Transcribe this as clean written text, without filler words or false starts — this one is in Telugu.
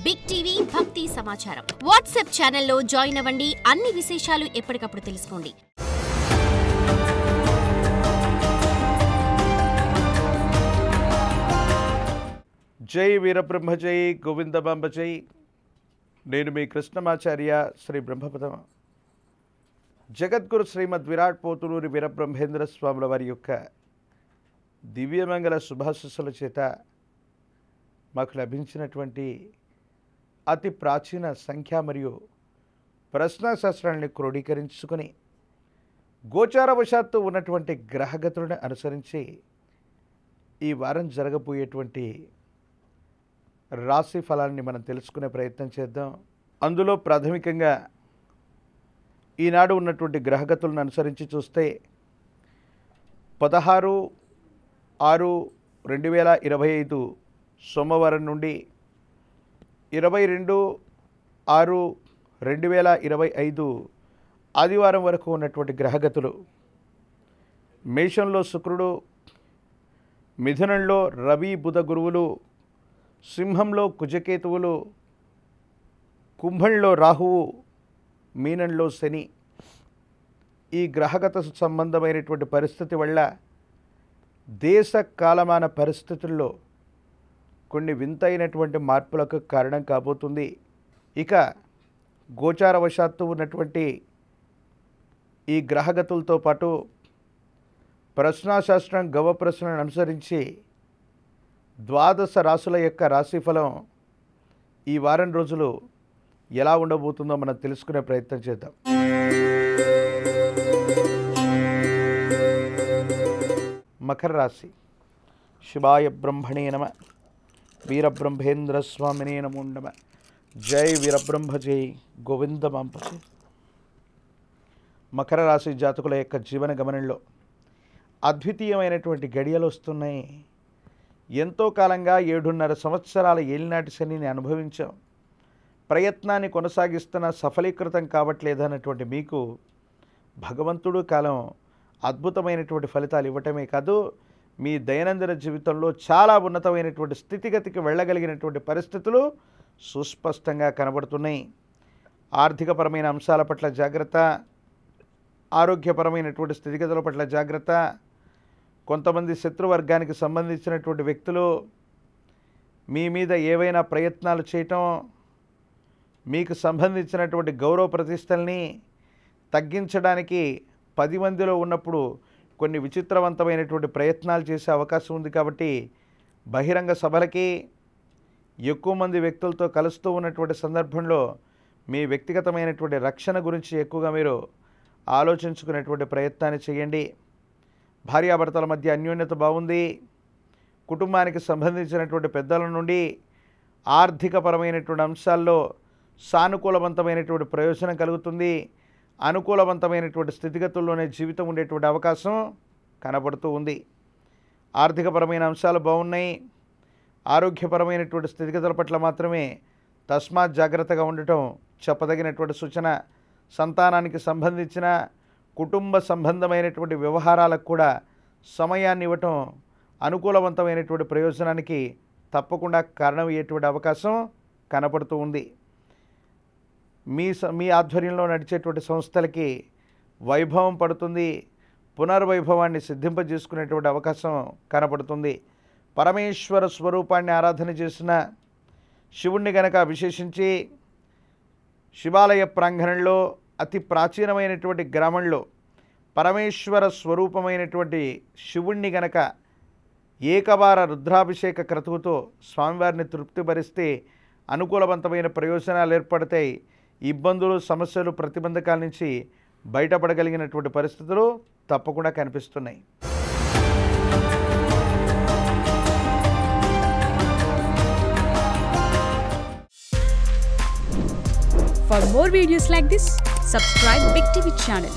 బిగ్ టీవీ భక్తి సమాచారం వాట్సాప్ ఛానల్లో జాయిన్ అవ్వండి. అన్ని విశేషాలు ఎప్పటికప్పుడు తెలుసుకోండి. జై వీరబ్రహ్మ జై గోవిందమాంబ జై. నేను మీ కృష్ణమాచార్య శ్రీ బ్రహ్మపదం జగద్గురు శ్రీమద్ విరాట్ పోతులూరి వీరబ్రహ్మేంద్ర స్వాముల వారి యొక్క దివ్యమంగళ శుభాశీస్సుల చేత మాకు లభించినటువంటి అతి ప్రాచీన సంఖ్య మరియు ప్రశ్నాశాస్త్రాన్ని క్రోడీకరించుకొని గోచారవశాత్తు ఉన్నటువంటి గ్రహగతులను అనుసరించి ఈ వారం జరగబోయేటువంటి రాశి ఫలాన్ని మనం తెలుసుకునే ప్రయత్నం చేద్దాం. అందులో ప్రాథమికంగా ఈనాడు ఉన్నటువంటి గ్రహగతులను అనుసరించి చూస్తే 16/6/2025 సోమవారం నుండి 22/6/2025 ఆదివారం వరకు ఉన్నటువంటి గ్రహగతులు: మేషంలో శుక్రుడు, మిథునంలో రవి బుధ గురువులు, సింహంలో కుజకేతువులు, కుంభంలో రాహువు, మీనంలో శని. ఈ గ్రహగత సంబంధమైనటువంటి పరిస్థితి వల్ల దేశ కాలమాన పరిస్థితుల్లో కొన్ని వింతైనటువంటి మార్పులకు కారణం కాబోతుంది. ఇక గోచారవశాత్తు ఉన్నటువంటి ఈ గ్రహగతులతో పాటు ప్రశ్నాశాస్త్రం గవ ప్రశ్నలను అనుసరించి 12 రాశుల యొక్క రాశిఫలం ఈ వారం రోజులు ఎలా ఉండబోతుందో మనం తెలుసుకునే ప్రయత్నం చేద్దాం. మకర రాశి. శివాయ బ్రహ్మణే నమ. వీరబ్రహ్మేంద్ర స్వామినే నమో నమ. జై వీరబ్రహ్మ జై గోవిందమాంబ జై. మకర రాశి జాతకుల యొక్క జీవన గమనంలో అద్వితీయమైనటువంటి గడియలు వస్తున్నాయి. ఎంతో కాలంగా 7.5 సంవత్సరాల ఏలినాటి శనిని అనుభవించాం. ప్రయత్నాన్ని కొనసాగిస్తున్న సఫలీకృతం కావట్లేదన్నటువంటి మీకు భగవంతుడు కాలం అద్భుతమైనటువంటి ఫలితాలు ఇవ్వటమే కాదు, మీ దైనందిన జీవితంలో చాలా ఉన్నతమైనటువంటి స్థితిగతికి వెళ్ళగలిగినటువంటి పరిస్థితులు సుస్పష్టంగా కనబడుతున్నాయి. ఆర్థికపరమైన అంశాల పట్ల జాగ్రత్త, ఆరోగ్యపరమైనటువంటి స్థితిగతుల పట్ల జాగ్రత్త. కొంతమంది శత్రువర్గానికి సంబంధించినటువంటి వ్యక్తులు మీ మీద ఏవైనా ప్రయత్నాలు చేయటం, మీకు సంబంధించినటువంటి గౌరవ ప్రతిష్టల్ని తగ్గించడానికి 10 మందిలో ఉన్నప్పుడు కొన్ని విచిత్రవంతమైనటువంటి ప్రయత్నాలు చేసే అవకాశం ఉంది. కాబట్టి బహిరంగ సభలకి ఎక్కువ మంది వ్యక్తులతో కలుస్తూ ఉన్నటువంటి సందర్భంలో మీ వ్యక్తిగతమైనటువంటి రక్షణ గురించి ఎక్కువగా మీరు ఆలోచించుకునేటువంటి ప్రయత్నాన్ని చేయండి. భార్యాభర్తల మధ్య అన్యోన్యత బాగుంది. కుటుంబానికి సంబంధించినటువంటి పెద్దల నుండి ఆర్థికపరమైనటువంటి అంశాల్లో సానుకూలవంతమైనటువంటి ప్రయోజనం కలుగుతుంది. అనుకూలవంతమైనటువంటి స్థితిగతుల్లోనే జీవితం ఉండేటువంటి అవకాశం కనబడుతూ ఉంది. ఆర్థికపరమైన అంశాలు బాగున్నాయి. ఆరోగ్యపరమైనటువంటి స్థితిగతుల పట్ల మాత్రమే తస్మాత్ జాగ్రత్తగా ఉండటం చెప్పదగినటువంటి సూచన. సంతానానికి సంబంధించిన కుటుంబ సంబంధమైనటువంటి వ్యవహారాలకు కూడా సమయాన్ని ఇవ్వటం అనుకూలవంతమైనటువంటి ప్రయోజనానికి తప్పకుండా కారణమయ్యేటువంటి అవకాశం కనపడుతూ ఉంది. మీ ఆధ్వర్యంలో నడిచేటువంటి సంస్థలకి వైభవం పడుతుంది. పునర్వైభవాన్ని సిద్ధింపజేసుకునేటువంటి అవకాశం కనపడుతుంది. పరమేశ్వర స్వరూపాన్ని ఆరాధన చేసిన శివుణ్ణి గనక విశేషించి శివాలయ ప్రాంగణంలో అతి ప్రాచీనమైనటువంటి గ్రామంలో పరమేశ్వర స్వరూపమైనటువంటి శివుణ్ణి గనక ఏకవార రుద్రాభిషేక క్రతువుతో స్వామివారిని తృప్తిపరిస్తే అనుకూలవంతమైన ప్రయోజనాలు ఏర్పడతాయి. ఇబ్బందులు, సమస్యలు, ప్రతిబంధకాల నుంచి బయటపడగలిగినటువంటి పరిస్థితులు తప్పకుండా కనిపిస్తున్నాయి. For more videos like this, subscribe Big TV channel.